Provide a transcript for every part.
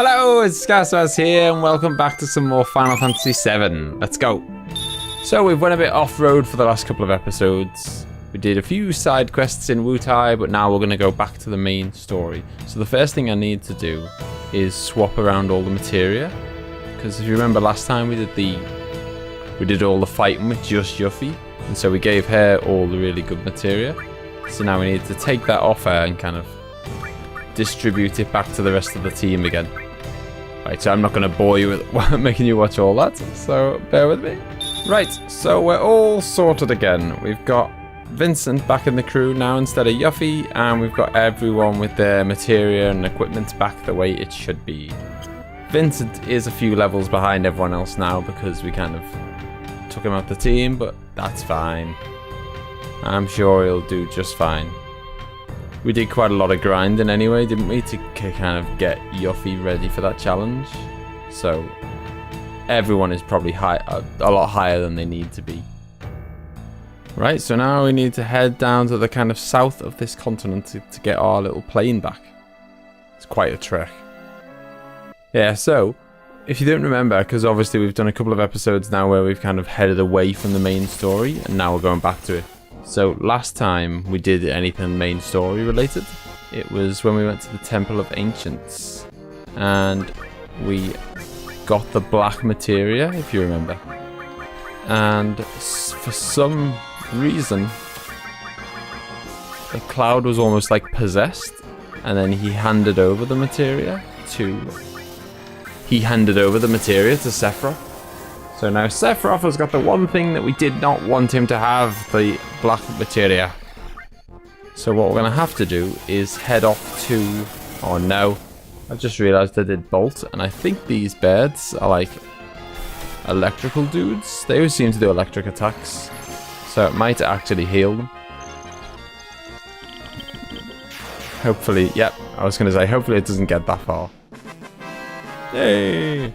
Hello, it's ScouseMouse here, and welcome back to some more Final Fantasy VII. Let's go. So we've went a bit off-road for the last couple of episodes. We did a few side quests in Wutai, but now we're going to go back to the main story. So the first thing I need to do is swap around all the materia, because if you remember last time we did all the fighting with just Yuffie, and so we gave her all the really good materia. So now we need to take that off her and kind of distribute it back to the rest of the team again. Right, so I'm not going to bore you with making you watch all that, so bear with me. Right, so we're all sorted again. We've got Vincent back in the crew now instead of Yuffie, and we've got everyone with their materia and equipment back the way it should be. Vincent is a few levels behind everyone else now because we kind of took him out the team, but that's fine. I'm sure he'll do just fine. We did quite a lot of grinding anyway, didn't we, to kind of get Yuffie ready for that challenge. So everyone is probably a lot higher than they need to be. Right, so now we need to head down to the kind of south of this continent to get our little plane back. It's quite a trek. Yeah, so if you don't remember, because obviously we've done a couple of episodes now where we've kind of headed away from the main story, and now we're going back to it. So last time we did anything main story related, it was when we went to the Temple of Ancients and we got the black materia, if you remember. And for some reason, the Cloud was almost like possessed, and then he handed over the materia to Sephiroth. So now Sephiroth has got the one thing that we did not want him to have, the black materia. So what we're going to have to do is head off to... Oh no, I just realised I did Bolt, and I think these birds are like electrical dudes. They always seem to do electric attacks, so it might actually heal them. Hopefully, yep, I was going to say, hopefully it doesn't get that far. Yay!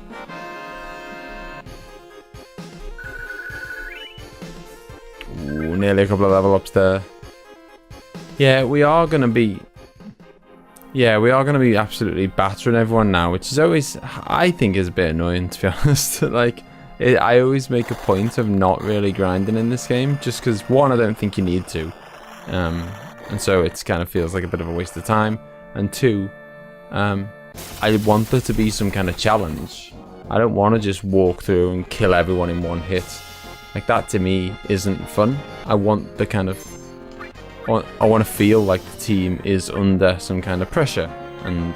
Ooh, nearly a couple of level ups there. Yeah, we are gonna be absolutely battering everyone now, which is always, I think, is a bit annoying, to be honest. Like, I always make a point of not really grinding in this game, just because, one, I don't think you need to, and so it kind of feels like a bit of a waste of time, and two, I want there to be some kind of challenge. I don't want to just walk through and kill everyone in one hit. Like, that to me isn't fun. I want the kind of... I want to feel like the team is under some kind of pressure. And,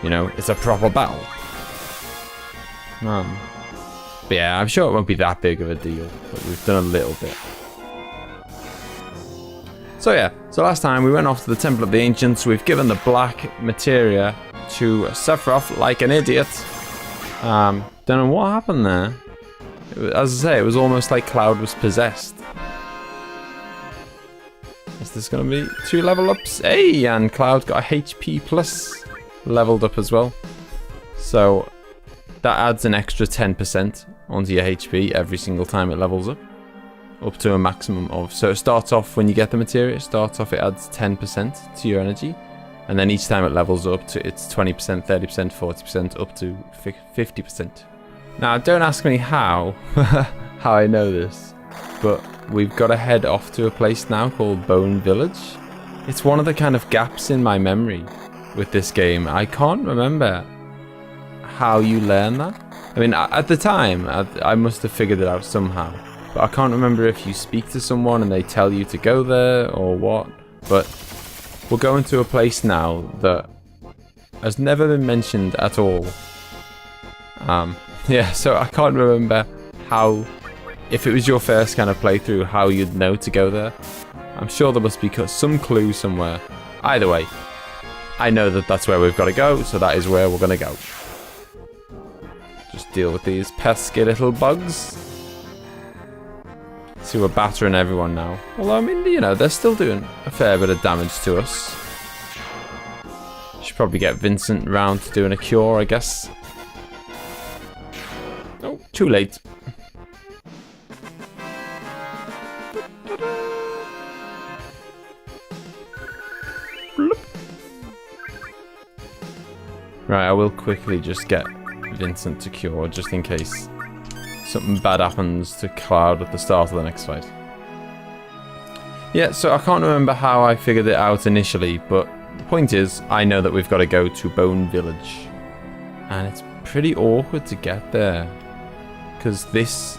you know, it's a proper battle. But yeah, I'm sure it won't be that big of a deal. But we've done a little bit. So yeah, so last time we went off to the Temple of the Ancients. We've given the black materia to Sephiroth like an idiot. Don't know what happened there. As I say, it was almost like Cloud was possessed. Is this going to be 2 level ups? Hey, and Cloud got a HP plus leveled up as well. So that adds an extra 10% onto your HP every single time it levels up. Up to a maximum of... So it starts off, when you get the materia, it adds 10% to your energy. And then each time it levels up to it's 20%, 30%, 40%, up to 50%. Now, don't ask me how I know this, but we've got to head off to a place now called Bone Village. It's one of the kind of gaps in my memory with this game. I can't remember how you learn that. I mean, at the time, I must have figured it out somehow, but I can't remember if you speak to someone and they tell you to go there or what. But we're going to a place now that has never been mentioned at all. Yeah, so I can't remember how, if it was your first kind of playthrough, how you'd know to go there. I'm sure there must be some clue somewhere. Either way, I know that that's where we've got to go, so that is where we're going to go. Just deal with these pesky little bugs. See, we're battering everyone now. Although, I mean, you know, they're still doing a fair bit of damage to us. Should probably get Vincent round to doing a cure, I guess. Oh, too late. Right, I will quickly just get Vincent to cure, just in case something bad happens to Cloud at the start of the next fight. Yeah, so I can't remember how I figured it out initially, but the point is, I know that we've got to go to Bone Village. And it's pretty awkward to get there, because this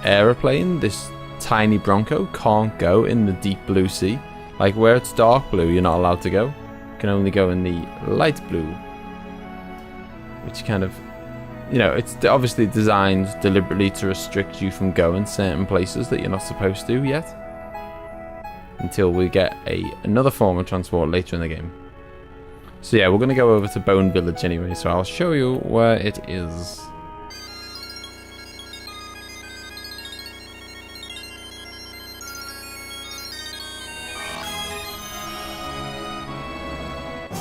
aeroplane, this tiny Bronco, can't go in the deep blue sea. Like, where it's dark blue, you're not allowed to go. You can only go in the light blue. Which kind of, you know, it's obviously designed deliberately to restrict you from going certain places that you're not supposed to yet. Until we get another form of transport later in the game. So yeah, we're going to go over to Bone Village anyway, so I'll show you where it is.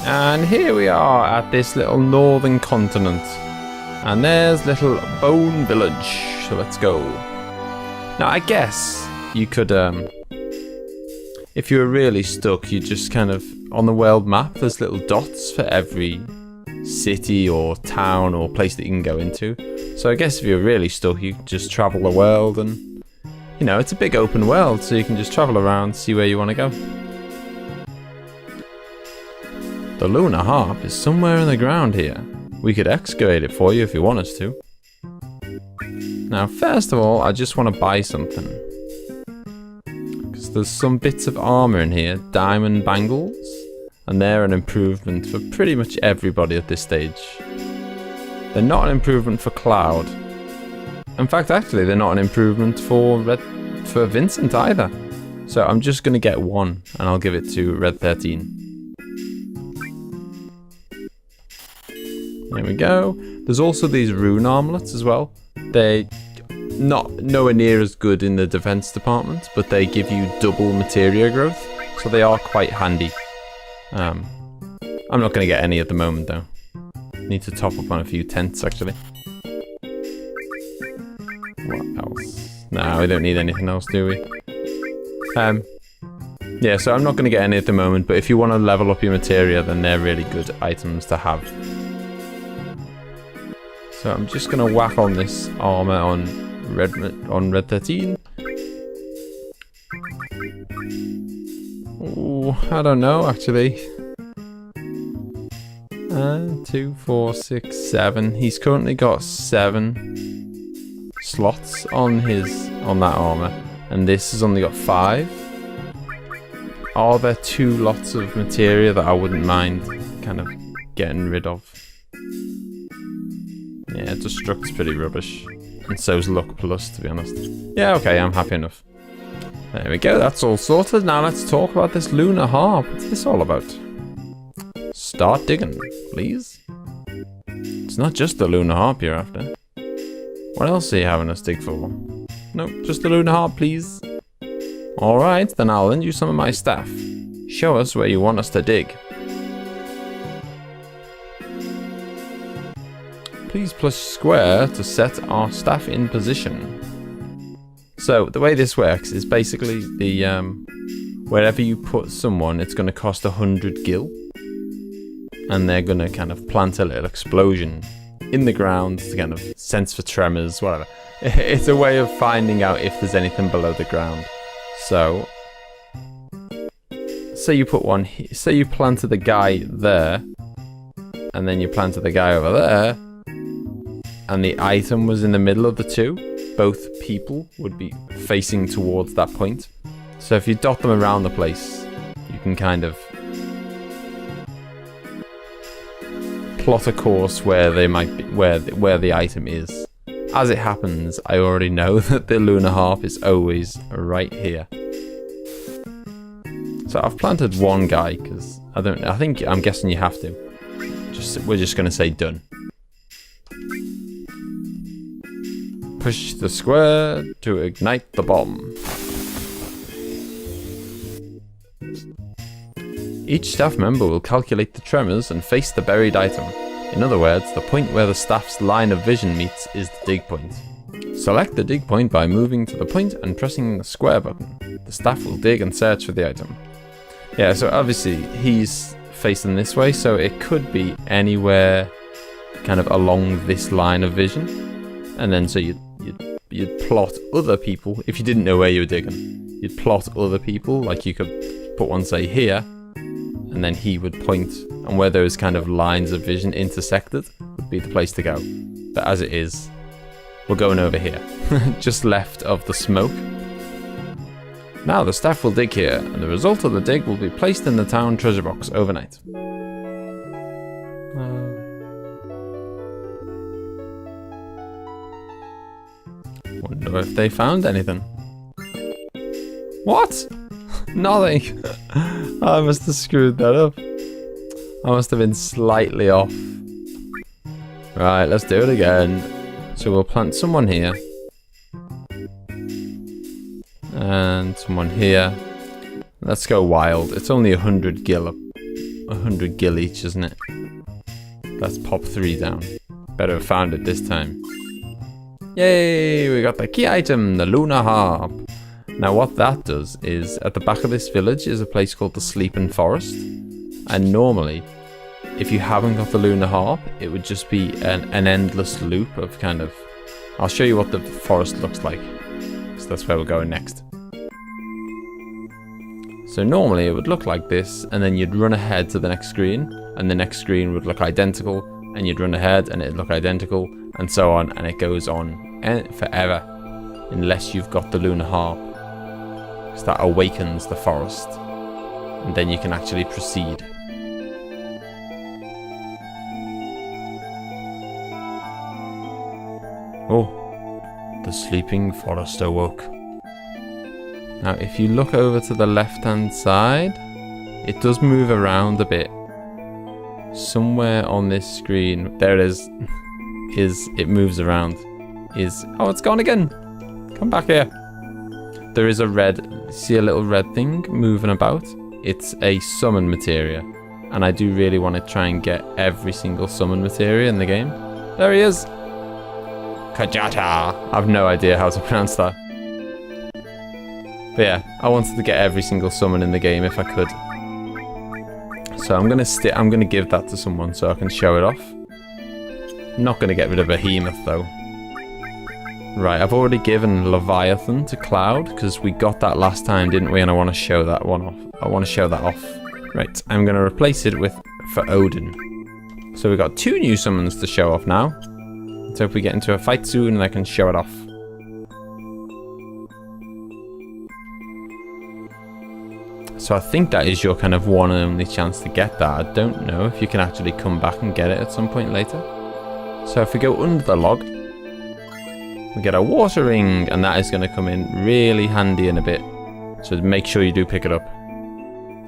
And here we are at this little northern continent. And there's little Bone Village. So let's go. Now I guess you could, if you were really stuck, you just kind of, on the world map, there's little dots for every city or town or place that you can go into. So I guess if you're really stuck, you can just travel the world and, you know, it's a big open world, so you can just travel around, see where you want to go. The Lunar Harp is somewhere in the ground here. We could excavate it for you if you want us to. Now, first of all, I just want to buy something. Because there's some bits of armor in here, diamond bangles, and they're an improvement for pretty much everybody at this stage. They're not an improvement for Cloud. In fact, actually, they're not an improvement for Vincent either. So I'm just going to get one, and I'll give it to Red 13. There we go. There's also these rune armlets as well. They're nowhere near as good in the defense department, but they give you double materia growth, so they are quite handy. I'm not going to get any at the moment though. Need to top up on a few tents actually. What else? No, we don't need anything else, do we? Yeah, so I'm not going to get any at the moment, but if you want to level up your materia, then they're really good items to have. So I'm just going to whack on this armor on Red 13. Ooh, I don't know actually. 2, 4, 6, 7. He's currently got 7 slots on that armor, and this has only got 5. Are there 2 lots of materia that I wouldn't mind kind of getting rid of? Yeah, Destruct's pretty rubbish. And so's Luck Plus, to be honest. Yeah, okay, I'm happy enough. There we go, that's all sorted. Now let's talk about this Lunar Harp. What's this all about? Start digging, please. It's not just the Lunar Harp you're after. What else are you having us dig for? Nope, just the Lunar Harp, please. Alright, then I'll lend you some of my staff. Show us where you want us to dig. Please push square to set our staff in position. So the way this works is basically the wherever you put someone, it's going to cost 100 gil, and they're going to kind of plant a little explosion in the ground to kind of sense for tremors, whatever. It's a way of finding out if there's anything below the ground. So say you put one, say you planted the guy there, and then you planted the guy over there, and the item was in the middle of the two, both people would be facing towards that point. So if you dot them around the place, you can kind of plot a course where they might be, where the item is. As it happens, I already know that the Lunar Harp is always right here. So I've planted one guy because I'm guessing you have to. We're just gonna say done. Push the square to ignite the bomb. Each staff member will calculate the tremors and face the buried item. In other words, the point where the staff's line of vision meets is the dig point. Select the dig point by moving to the point and pressing the square button. The staff will dig and search for the item. Yeah, so obviously he's facing this way, so it could be anywhere kind of along this line of vision. And then so you'd plot other people, if you didn't know where you were digging, you'd plot other people, like you could put one, say, here, and then he would point, and where those kind of lines of vision intersected would be the place to go. But as it is, we're going over here, just left of the smoke. Now the staff will dig here, and the result of the dig will be placed in the town treasure box overnight. Wonder if they found anything. What? Nothing. I must have screwed that up. I must have been slightly off. Right, let's do it again. So we'll plant someone here. And someone here. Let's go wild. It's only 100 gil each, isn't it? Let's pop 3 down. Better have found it this time. Yay! We got the key item, the Lunar Harp. Now what that does is, at the back of this village is a place called the Sleeping Forrest. And normally, if you haven't got the Lunar Harp, it would just be an endless loop of kind of... I'll show you what the forest looks like. So that's where we're going next. So normally it would look like this, and then you'd run ahead to the next screen, and the next screen would look identical, and you'd run ahead and it'd look identical, and so on, and it goes on forever, unless you've got the Lunar Harp, because that awakens the forest, and then you can actually proceed. Oh, the Sleeping Forest awoke. Now, if you look over to the left-hand side, it does move around a bit. Somewhere on this screen, there it is, it moves around. Oh, it's gone again. Come back here. There is a red, see a little red thing moving about? It's a summon materia. And I do really want to try and get every single summon materia in the game. There he is. Kjata. I have no idea how to pronounce that. But yeah, I wanted to get every single summon in the game if I could. So I'm gonna give that to someone so I can show it off. I'm not gonna get rid of Behemoth though. Right, I've already given Leviathan to Cloud because we got that last time, didn't we? And I want to show that one off. I want to show that off. Right, I'm gonna replace it for Odin. So we've got 2 new summons to show off now. Let's hope we get into a fight soon and I can show it off. So I think that is your kind of one and only chance to get that. I don't know if you can actually come back and get it at some point later. So if we go under the log, we get a water ring, and that is going to come in really handy in a bit. So make sure you do pick it up.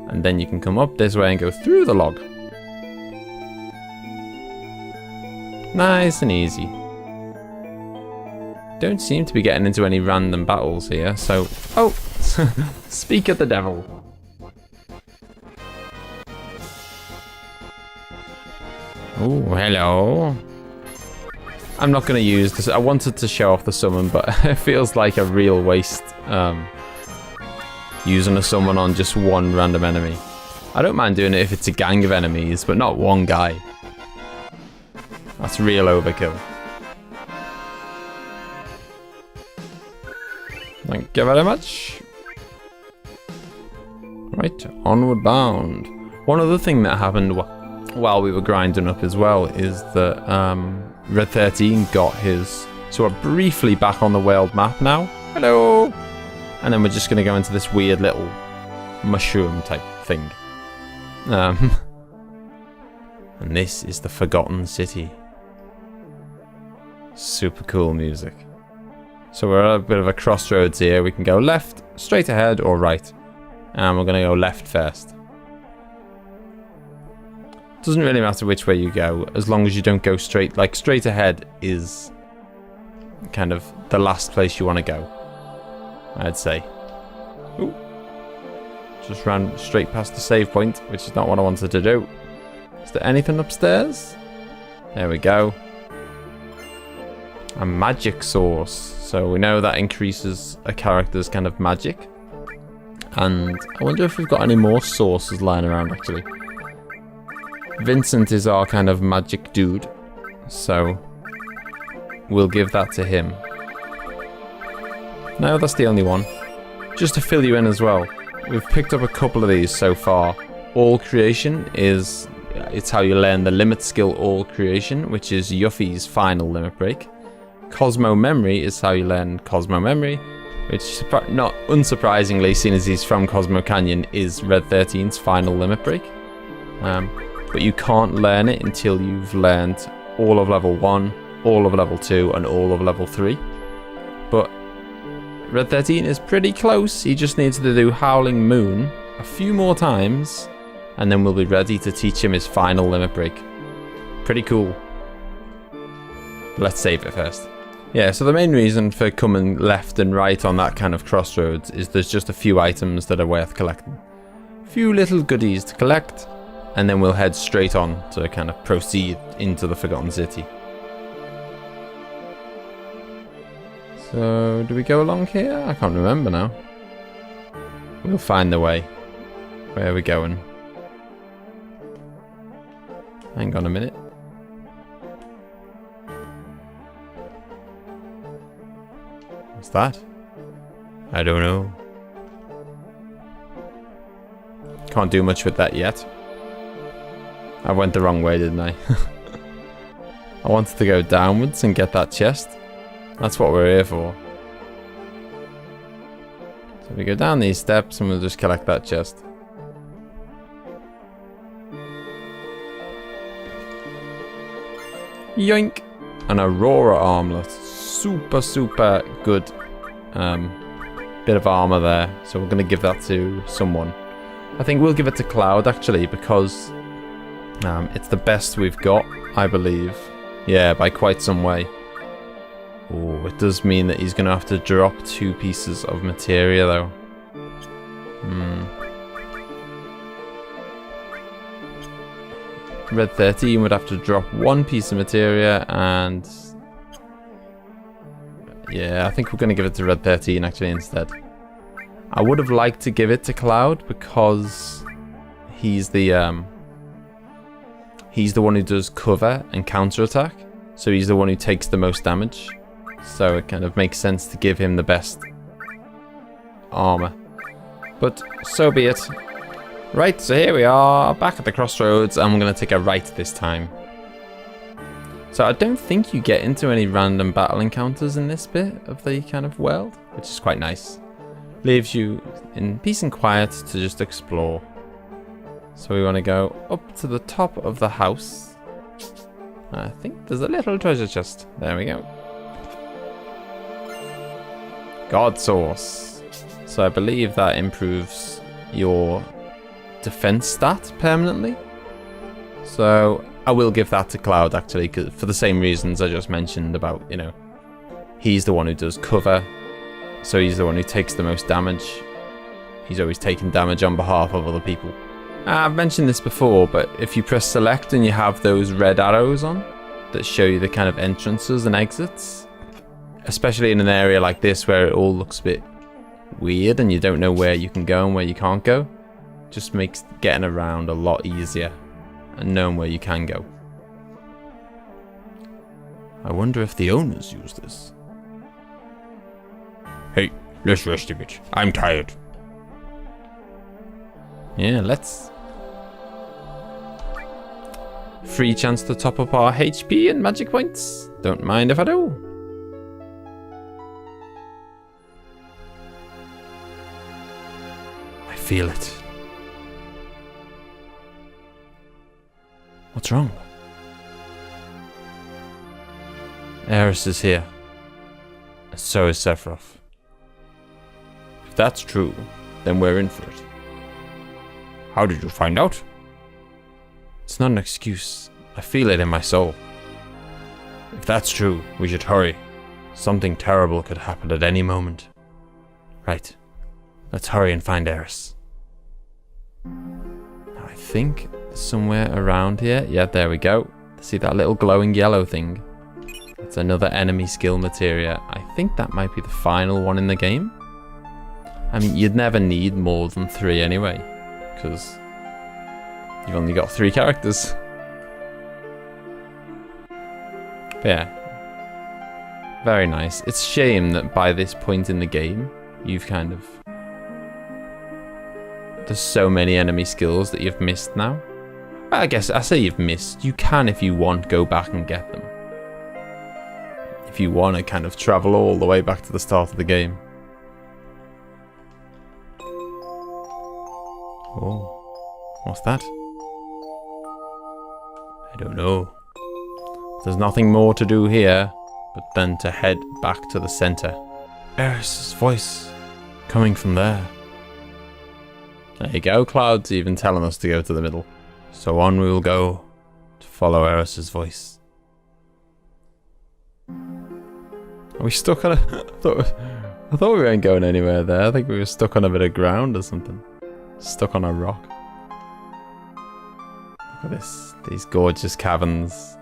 And then you can come up this way and go through the log. Nice and easy. Don't seem to be getting into any random battles here, so... Oh! Speak of the devil. Oh, hello. I'm not going to use this. I wanted to show off the summon, but it feels like a real waste using a summon on just one random enemy. I don't mind doing it if it's a gang of enemies, but not one guy. That's real overkill. Thank you very much. Right, onward bound. One other thing that happened while we were grinding up as well is that Red 13 got his... So we're briefly back on the world map now. Hello! And then we're just going to go into this weird little mushroom type thing. And this is the Forgotten City. Super cool music. So we're at a bit of a crossroads here. We can go left, straight ahead, or right. And we're going to go left first. Doesn't really matter which way you go, as long as you don't go straight. Like, straight ahead is kind of the last place you want to go, I'd say. Ooh. Just ran straight past the save point, which is not what I wanted to do. Is there anything upstairs? There we go. A magic source. So we know that increases a character's kind of magic. And I wonder if we've got any more sources lying around, actually. Vincent is our kind of magic dude. So we'll give that to him. No, that's the only one. Just to fill you in as well, we've picked up a couple of these so far. All Creation is, it's how you learn the limit skill All Creation, which is Yuffie's final limit break. Cosmo Memory is how you learn Cosmo Memory, which, not unsurprisingly, seeing as he's from Cosmo Canyon, is Red 13's final limit break. But you can't learn it until you've learned all of level 1, all of level 2, and all of level 3. But Red 13 is pretty close. He just needs to do Howling Moon a few more times, and then we'll be ready to teach him his final limit break. Pretty cool. Let's save it first. Yeah, so the main reason for coming left and right on that kind of crossroads is there's just a few items that are worth collecting. A few little goodies to collect, and then we'll head straight on to kind of proceed into the Forgotten City. So, do we go along here? I can't remember now. We'll find the way. Where are we going? Hang on a minute. What's that? I don't know. Can't do much with that yet. I went the wrong way, didn't I? I wanted to go downwards and get that chest. That's what we're here for. So we go down these steps and we'll just collect that chest. Yoink! An Aurora armlet. Super, super good bit of armor there. So we're going to give that to someone. I think we'll give it to Cloud actually, because it's the best we've got, I believe. Yeah, by quite some way. Oh, it does mean that he's going to have to drop 2 pieces of materia though. Red 13 would have to drop 1 piece of materia, and yeah, I think we're going to give it to Red 13 actually instead. I would have liked to give it to Cloud because he's the one who does cover and counterattack, so he's the one who takes the most damage. So it kind of makes sense to give him the best armor. But so be it. Right, so here we are, back at the crossroads, and we're going to take a right this time. So I don't think you get into any random battle encounters in this bit of the kind of world, which is quite nice. Leaves you in peace and quiet to just explore. So we want to go up to the top of the house. I think there's a little treasure chest. There we go. God Source. So I believe that improves your defense stat permanently. So I will give that to Cloud actually, for the same reasons I just mentioned about, you know, he's the one who does cover, so he's the one who takes the most damage. He's always taking damage on behalf of other people. I've mentioned this before, but if you press select and you have those red arrows on that show you the kind of entrances and exits, especially in an area like this where it all looks a bit weird and you don't know where you can go and where you can't go, just makes getting around a lot easier and knowing where you can go. I wonder if the owners use this. Hey, let's rest a bit. I'm tired. Yeah, let's. Free chance to top up our HP and magic points. Don't mind if I do. I feel it. What's wrong? Eris is here. And so is Sephiroth. If that's true, then we're in for it. How did you find out? It's not an excuse. I feel it in my soul. If that's true, we should hurry. Something terrible could happen at any moment. Right. Let's hurry and find Eris. I think somewhere around here. Yeah, there we go. See that little glowing yellow thing? It's another enemy skill materia. I think that might be the final one in the game. I mean, you'd never need more than 3 anyway, because you've only got 3 characters. But yeah, very nice. It's a shame that by this point in the game, you've kind of... There's so many enemy skills that you've missed now. Well, I guess I say you've missed. You can, if you want, go back and get them. If you want to kind of travel all the way back to the start of the game. Oh, what's that? I don't know. There's nothing more to do here, but then to head back to the center. Eris's voice coming from there. There you go, Cloud's even telling us to go to the middle. So on we will go to follow Eris's voice. Are we stuck on a... I thought we weren't going anywhere there. I think we were stuck on a bit of ground or something. Stuck on a rock. Look at this. These gorgeous caverns.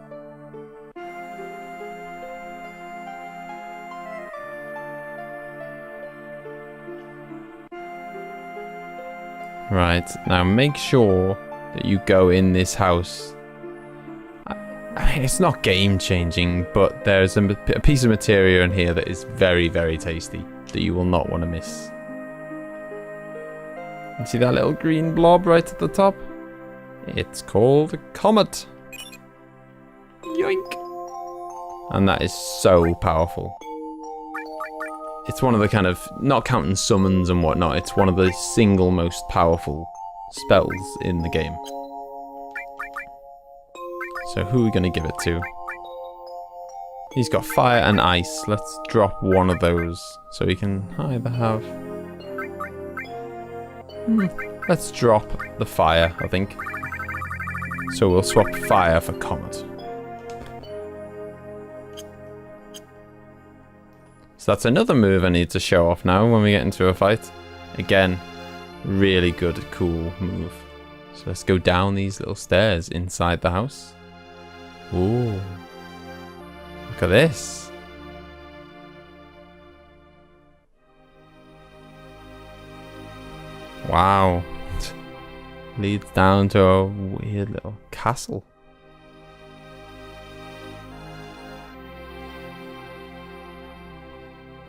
Right, now make sure that you go in this house. I mean, it's not game changing, but there's a piece of material in here that is very, very tasty that you will not want to miss. You see that little green blob right at the top? It's called a comet. Yoink! And that is so powerful. It's one of the kind of, not counting summons and whatnot, it's one of the single most powerful spells in the game. So who are we going to give it to? He's got fire and ice. Let's drop one of those so we can either have... Let's drop the fire, I think. So we'll swap fire for comet. So that's another move I need to show off now when we get into a fight. Again, really good, cool move. So let's go down these little stairs inside the house. Ooh. Look at this. Wow. Leads down to a weird little castle.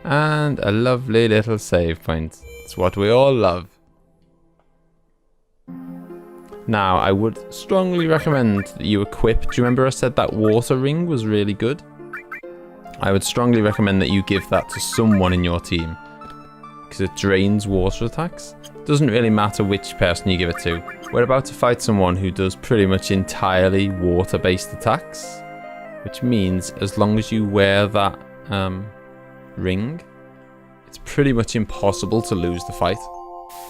And a lovely little save point. It's what we all love. Now, I would strongly recommend that you equip... Do you remember I said that water ring was really good? I would strongly recommend that you give that to someone in your team. Because it drains water attacks. Doesn't really matter which person you give it to. We're about to fight someone who does pretty much entirely water-based attacks. Which means as long as you wear that... ring, it's pretty much impossible to lose the fight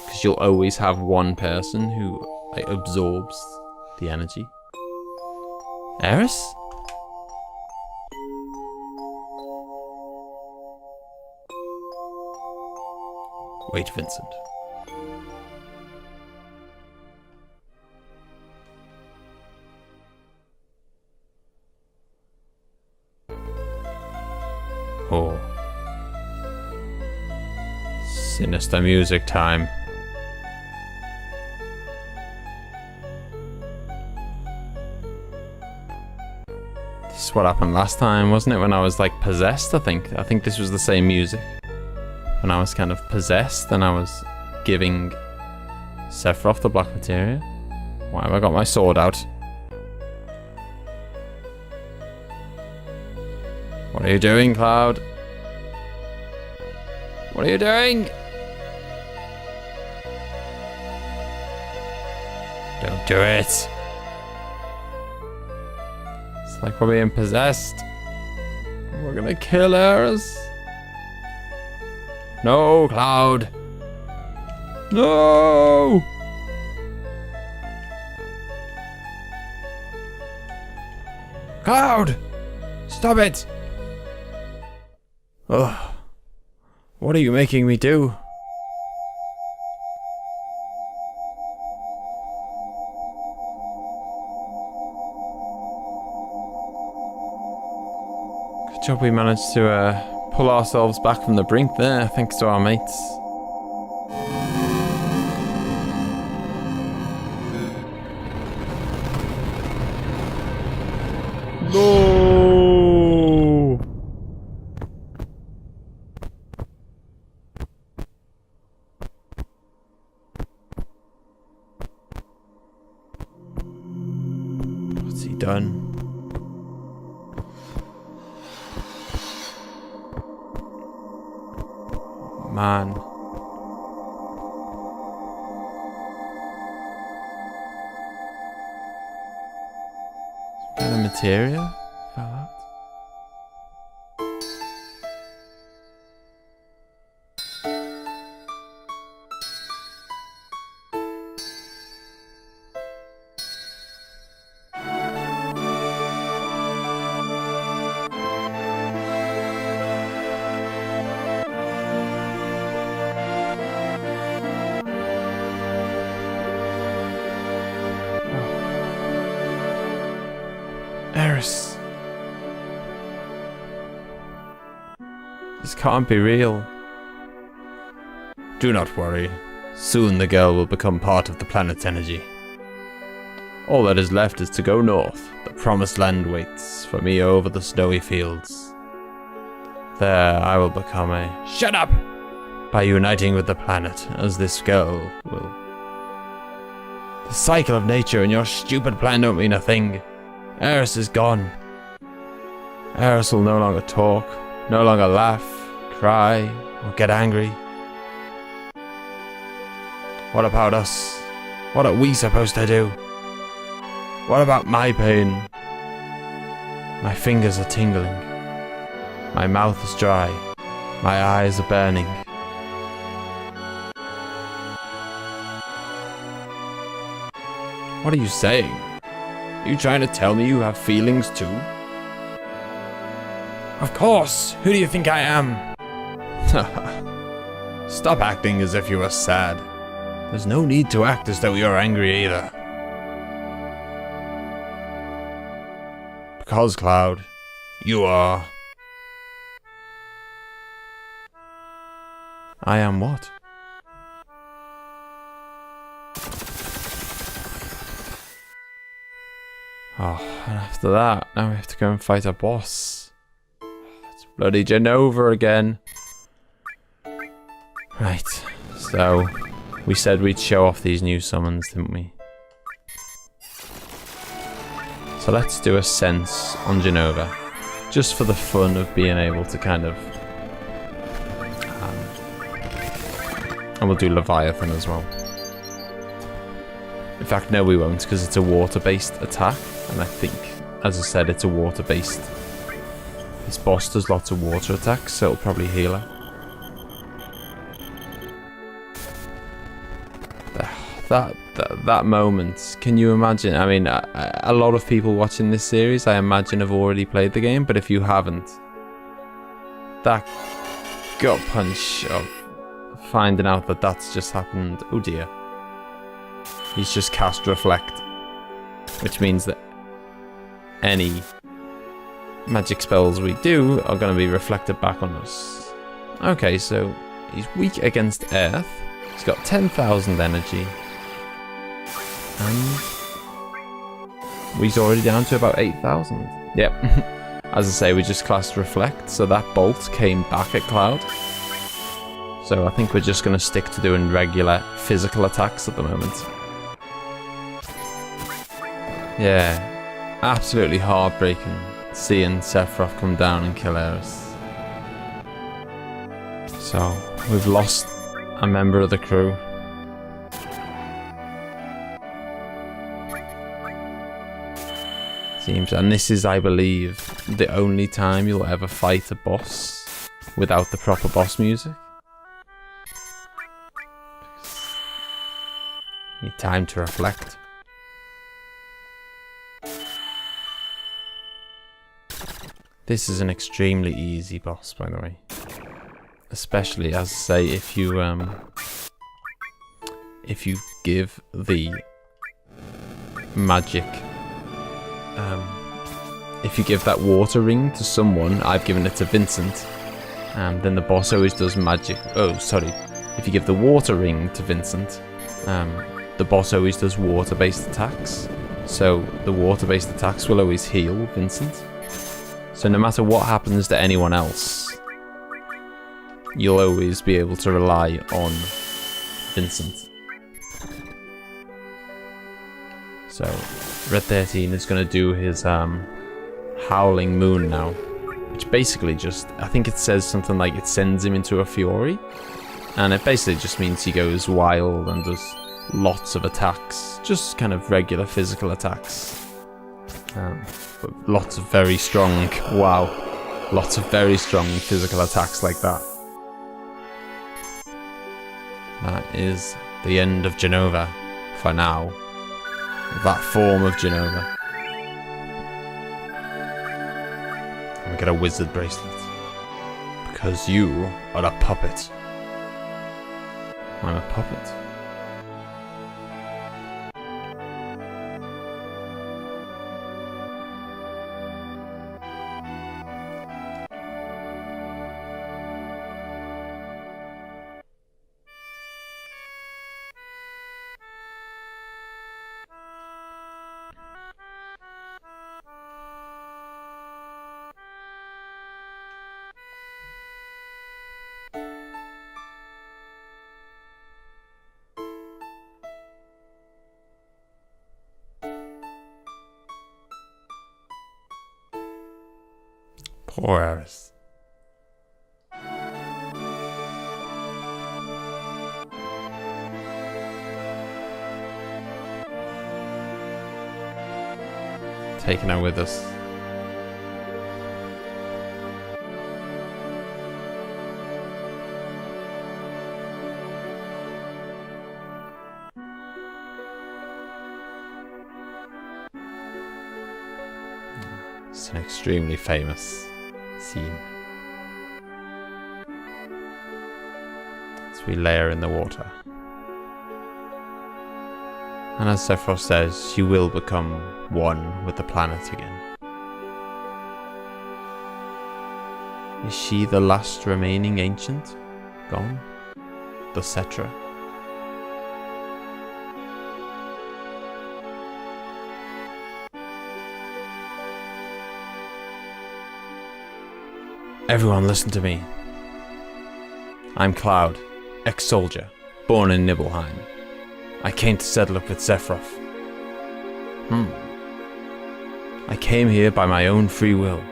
because you'll always have one person who like absorbs the energy. Eris? Wait, Vincent. Oh. Sinister music time. This is what happened last time, wasn't it? When I was like possessed, I think. I think this was the same music. When I was kind of possessed and I was giving Sephiroth the black materia. Why have I got my sword out? What are you doing, Cloud? What are you doing? Don't do it. It's like we're being possessed. We're gonna kill Eris. No, Cloud. No! Cloud! Stop it! Ugh. What are you making me do? Good job we managed to pull ourselves back from the brink there, thanks to our mates. No! done. Man. Is there a materia? Fell out. Eris. This can't be real. Do not worry. Soon the girl will become part of the planet's energy. All that is left is to go north. The promised land waits for me over the snowy fields. There I will become a... Shut up! By uniting with the planet, as this girl will. The cycle of nature and your stupid plan don't mean a thing. Eris is gone. Eris will no longer talk, no longer laugh, cry, or get angry. What about us? What are we supposed to do? What about my pain? My fingers are tingling. My mouth is dry. My eyes are burning. What are you saying? Are you trying to tell me you have feelings too? Of course! Who do you think I am? Stop acting as if you were sad. There's no need to act as though you're angry either. Because, Cloud, you are... I am what? Oh, and after that, now we have to go and fight a boss. It's bloody Genova again. Right, so we said we'd show off these new summons, didn't we? So let's do a sense on Genova, just for the fun of being able to kind of... and we'll do Leviathan as well. In fact, no we won't, because it's a water-based attack. And I think, as I said, it's a water-based. This boss does lots of water attacks, so it'll probably heal her. That moment, can you imagine? I mean, a lot of people watching this series, I imagine, have already played the game, but if you haven't, that gut punch of finding out that that's just happened. Oh dear. He's just cast Reflect, which means that any magic spells we do are going to be reflected back on us. Okay, so he's weak against Earth. He's got 10,000 energy. And he's already down to about 8,000. Yep. As I say, we just classed Reflect, so that bolt came back at Cloud. So I think we're just going to stick to doing regular physical attacks at the moment. Yeah, absolutely heartbreaking seeing Sephiroth come down and kill Eris. So, we've lost a member of the crew. Seems, and this is, I believe, the only time you'll ever fight a boss without the proper boss music. Need time to reflect. This is an extremely easy boss, by the way. Especially, as I say, if you give the magic, if you give that water ring to someone, I've given it to Vincent, then the boss always does magic. Oh, sorry. If you give the water ring to Vincent, the boss always does water-based attacks. So the water-based attacks will always heal Vincent. So no matter what happens to anyone else, you'll always be able to rely on Vincent. So Red 13 is going to do his Howling Moon now, which basically just, I think it says something like it sends him into a fury, and it basically just means he goes wild and does lots of attacks, just kind of regular physical attacks, but lots of very strong, wow, lots of very strong physical attacks like that. That is the end of Jenova for now. That form of Jenova. And we get a wizard bracelet. Because you are a puppet. I'm a puppet. Poor Eris. Taking her with us. It's an extremely famous scene. As we layer in the water. And as Sephiroth says, you will become one with the planet again. Is she the last remaining ancient? Gone? The Cetra? Everyone listen to me. I'm Cloud, ex-soldier, born in Nibelheim. I came to settle up with Sephiroth. I came here by my own free will,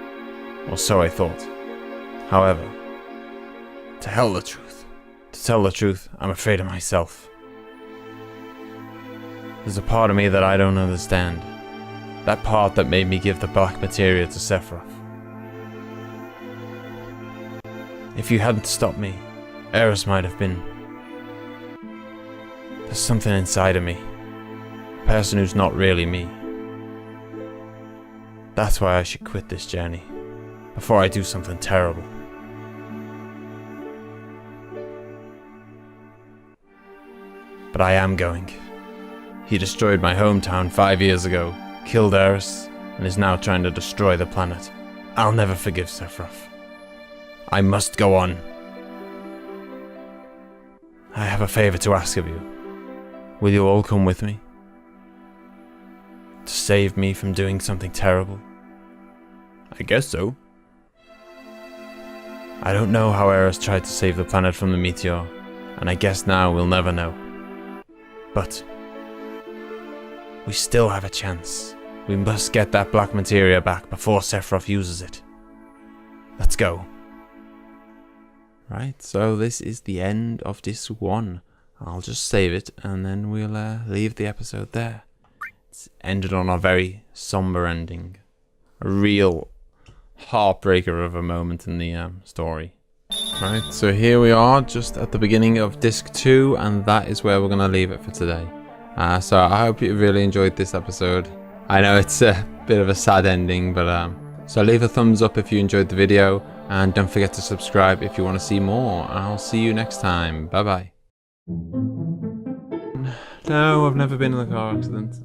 or so I thought. However, to tell the truth, I'm afraid of myself. There's a part of me that I don't understand. That part that made me give the black materia to Sephiroth. If you hadn't stopped me, Eris might have been. There's something inside of me. A person who's not really me. That's why I should quit this journey. Before I do something terrible. But I am going. He destroyed my hometown 5 years ago, killed Eris, and is now trying to destroy the planet. I'll never forgive Sephiroth. I must go on. I have a favor to ask of you. Will you all come with me? To save me from doing something terrible? I guess so. I don't know how Eris tried to save the planet from the meteor, and I guess now we'll never know. But we still have a chance. We must get that black materia back before Sephiroth uses it. Let's go. Right, so this is the end of this one. I'll just save it and then we'll leave the episode there. It's ended on a very somber ending. A real heartbreaker of a moment in the story. Right, so here we are just at the beginning of disc 2, and that is where we're going to leave it for today. So I hope you really enjoyed this episode. I know it's a bit of a sad ending, but so leave a thumbs up if you enjoyed the video, and don't forget to subscribe if you want to see more, and I'll see you next time. Bye bye. No, I've never been in a car accident.